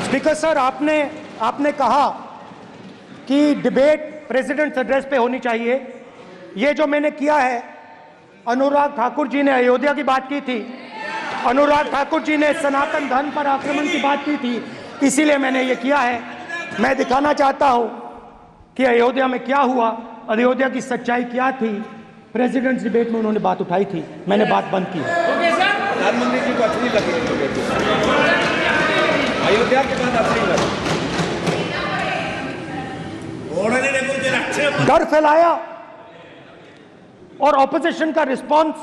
Speaker sir, आपने कहा कि डिबेट प्रेसिडेंट्स एड्रेस पे होनी चाहिए। ये जो मैंने किया है, अनुराग ठाकुर जी ने अयोध्या की बात की थी, अनुराग ठाकुर जी ने सनातन धर्म पर आक्रमण की बात की थी, इसीलिए मैंने ये किया है। मैं दिखाना चाहता हूं कि अयोध्या में क्या हुआ, अयोध्या की सच्चाई क्या थी। प्रेसिडेंट्स डिबेट में उन्होंने बात उठाई थी, मैंने बात बंद की। प्रधानमंत्री जी को अच्छी लगी अयोध्या के बाद अच्छी लगी, डर फैलाया और ऑपोजिशन का रिस्पांस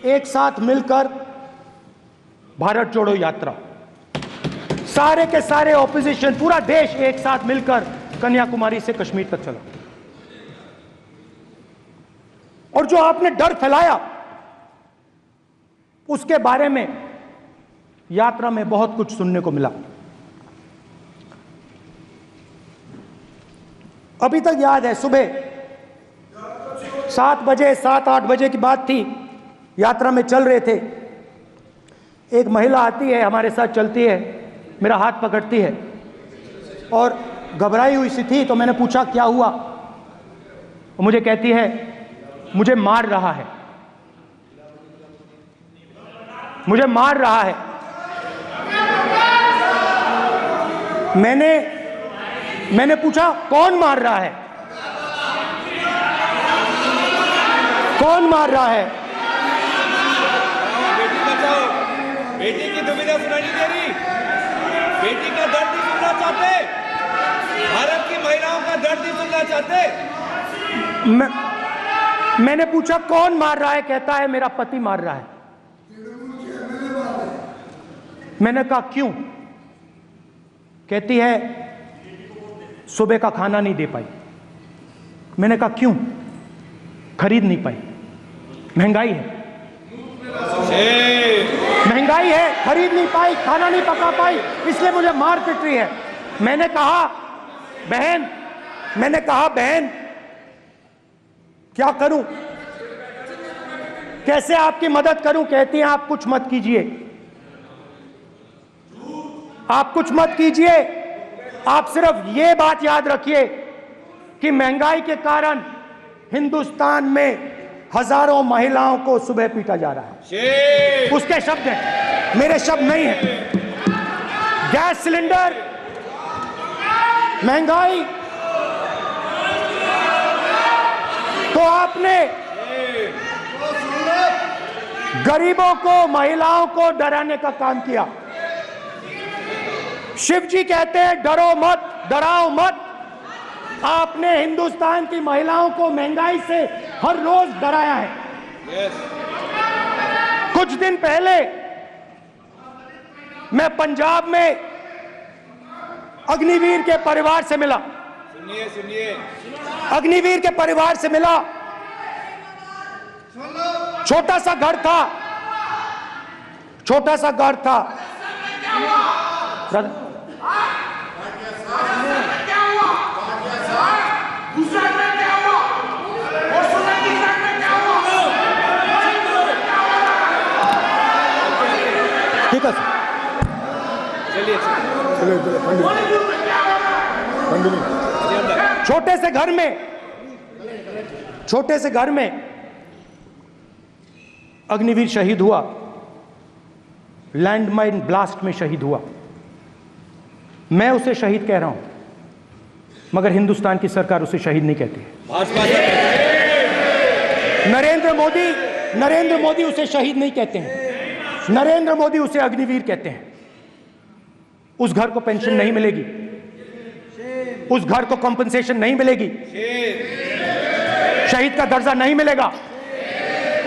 एक साथ मिलकर भारत जोड़ो यात्रा, सारे के सारे ऑपोजिशन, पूरा देश एक साथ मिलकर कन्याकुमारी से कश्मीर तक चला। और जो आपने डर फैलाया उसके बारे में यात्रा में बहुत कुछ सुनने को मिला। अभी तक याद है, सुबह 7 बजे 7-8 बजे की बात थी, यात्रा में चल रहे थे, एक महिला आती है, हमारे साथ चलती है, मेरा हाथ पकड़ती है और घबराई हुई सी थी। तो मैंने पूछा क्या हुआ, वो मुझे कहती है मुझे मार रहा है, मुझे मार रहा है। मैंने पूछा कौन मार रहा है, कौन मार रहा है? बेटी बचाओ, बेटी की दुविधा सुनाई नहीं दे रही, बेटी का दर्द नहीं सुनना चाहते, भारत की महिलाओं का दर्द नहीं सुनना चाहते। मैंने पूछा कौन मार रहा है, कहता है मेरा पति मार रहा है। मैंने कहा क्यों? कहती है सुबह का खाना नहीं दे पाई। मैंने कहा क्यों? खरीद नहीं पाई, महंगाई है, महंगाई है, खरीद नहीं पाई, खाना नहीं पका पाई, इसलिए मुझे मार पिट रही है। मैंने कहा बहन क्या करूं, कैसे आपकी मदद करूं? कहती हैं आप कुछ मत कीजिए, आप कुछ मत कीजिए, आप सिर्फ ये बात याद रखिए कि महंगाई के कारण हिंदुस्तान में हजारों महिलाओं को सुबह पीटा जा रहा है। उसके शब्द हैं, मेरे शब्द नहीं हैं। गैस सिलेंडर, महंगाई, तो आपने गरीबों को, महिलाओं को डराने का काम किया। शिव जी कहते हैं डरो मत, डराओ मत। आपने हिंदुस्तान की महिलाओं को महंगाई से हर रोज डराया है। कुछ दिन पहले मैं पंजाब में अग्निवीर के परिवार से मिला, सुनिए अग्निवीर के परिवार से मिला। छोटा सा घर था, छोटा सा घर था। ठीक है सर, चलिए छोटे से घर में अग्निवीर शहीद हुआ, लैंडमाइन ब्लास्ट में शहीद हुआ। मैं उसे शहीद कह रहा हूं, मगर हिंदुस्तान की सरकार उसे शहीद नहीं कहती है। नरेंद्र मोदी उसे शहीद नहीं कहते हैं, नरेंद्र मोदी उसे अग्निवीर कहते हैं। उस घर को पेंशन नहीं मिलेगी, उस घर को कॉम्पनसेशन नहीं मिलेगी, शहीद का दर्जा नहीं मिलेगा।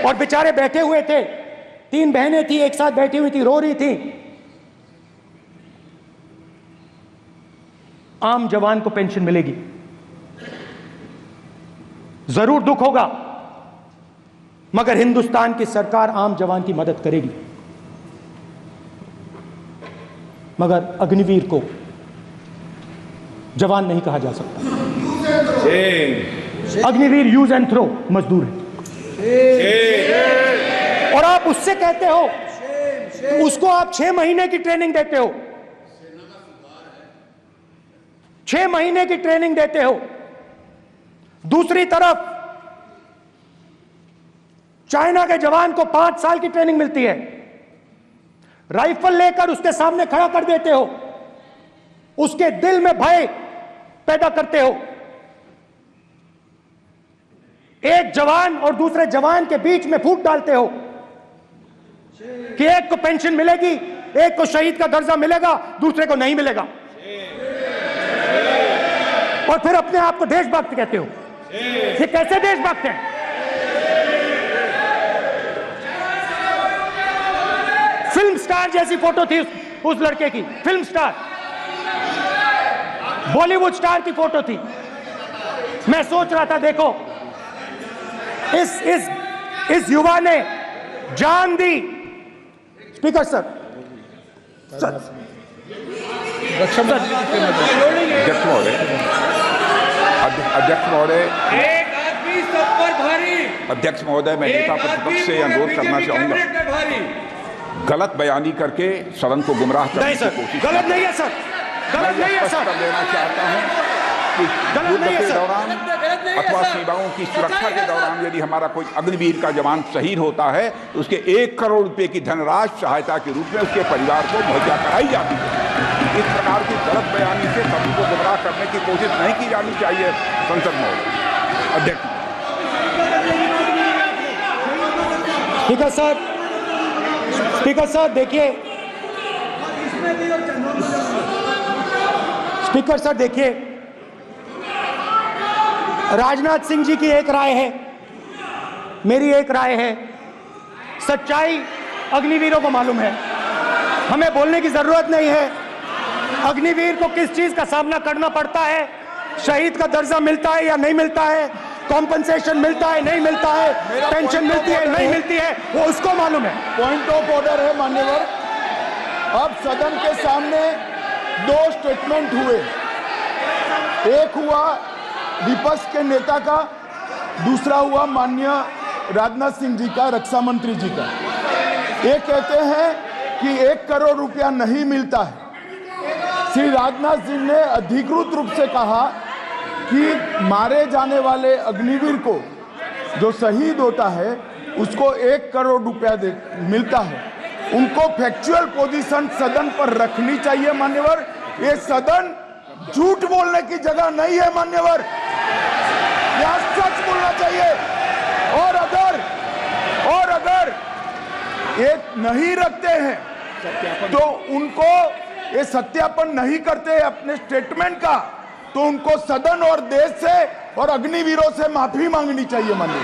और बेचारे बैठे हुए थे, 3 बहनें थी, एक साथ बैठी हुई थी, रो रही थी। आम जवान को पेंशन मिलेगी, जरूर दुख होगा, मगर हिंदुस्तान की सरकार आम जवान की मदद करेगी। मगर अग्निवीर को जवान नहीं कहा जा सकता। अग्निवीर यूज एंड थ्रो मजदूर है। और आप उससे कहते हो, उसको आप 6 महीने की ट्रेनिंग देते हो, 6 महीने की ट्रेनिंग देते हो, दूसरी तरफ चाइना के जवान को 5 साल की ट्रेनिंग मिलती है, राइफल लेकर उसके सामने खड़ा कर देते हो, उसके दिल में भय पैदा करते हो। एक जवान और दूसरे जवान के बीच में फूट डालते हो कि एक को पेंशन मिलेगी, एक को शहीद का दर्जा मिलेगा, दूसरे को नहीं मिलेगा, और फिर अपने आप को देशभक्त कहते हो। ये कैसे देशभक्त हैं? फिल्म स्टार जैसी फोटो थी उस लड़के की, फिल्म स्टार, बॉलीवुड स्टार की फोटो थी। मैं सोच रहा था, देखो इस युवा ने जान दी। स्पीकर सर, अध्यक्ष महोदय, एक आदमी सब पर भारी। अध्यक्ष महोदय, मैं नेता प्रतिपक्ष से अनुरोध करना चाहूंगा, गलत बयानी करके सदन को गुमराह करने की कोशिश। गलत नहीं है सर, गलत नहीं है सर, देना चाहता हूं कि युद्ध के दौरान अथवा सीमाओं की सुरक्षा के दौरान यदि हमारा कोई अग्निवीर का जवान शहीद होता है तो उसके 1 करोड़ रुपए की धनराशि सहायता के रूप में उसके परिवार को मुहैया कराई जाती है। इस प्रकार की गलत बयानी से सभी को गुमराह करने की कोशिश नहीं की जानी चाहिए। संसद महोदय, अध्यक्ष। स्पीकर सर, स्पीकर सर देखिए, स्पीकर सर देखिए, राजनाथ सिंह जी की एक राय है, मेरी एक राय है। सच्चाई अग्निवीरों को मालूम है, हमें बोलने की जरूरत नहीं है। अग्निवीर को किस चीज का सामना करना पड़ता है, शहीद का दर्जा मिलता है या नहीं मिलता है, कॉम्पनसेशन मिलता है नहीं मिलता है, पेंशन मिलती है नहीं मिलती है, वो उसको मालूम है। पॉइंट ऑफ ऑर्डर है मान्यवर। अब सदन के सामने 2 स्टेटमेंट हुए, एक हुआ विपक्ष के नेता का, दूसरा हुआ माननीय राजनाथ सिंह जी का, रक्षा मंत्री जी का। ये कहते हैं कि 1 करोड़ रुपया नहीं मिलता है। श्री राजनाथ सिंह ने अधिकृत रूप से कहा कि मारे जाने वाले अग्निवीर को जो शहीद होता है उसको 1 करोड़ रुपया मिलता है। उनको फैक्चुअल पोजीशन सदन पर रखनी चाहिए मान्यवर। ये सदन झूठ बोलने की जगह नहीं है मान्यवर, यहाँ सच बोलना चाहिए। और अगर ये नहीं रखते हैं तो उनको ये सत्यापन नहीं करते अपने स्टेटमेंट का, तो उनको सदन और देश से और अग्निवीरों से माफी मांगनी चाहिए माननीय।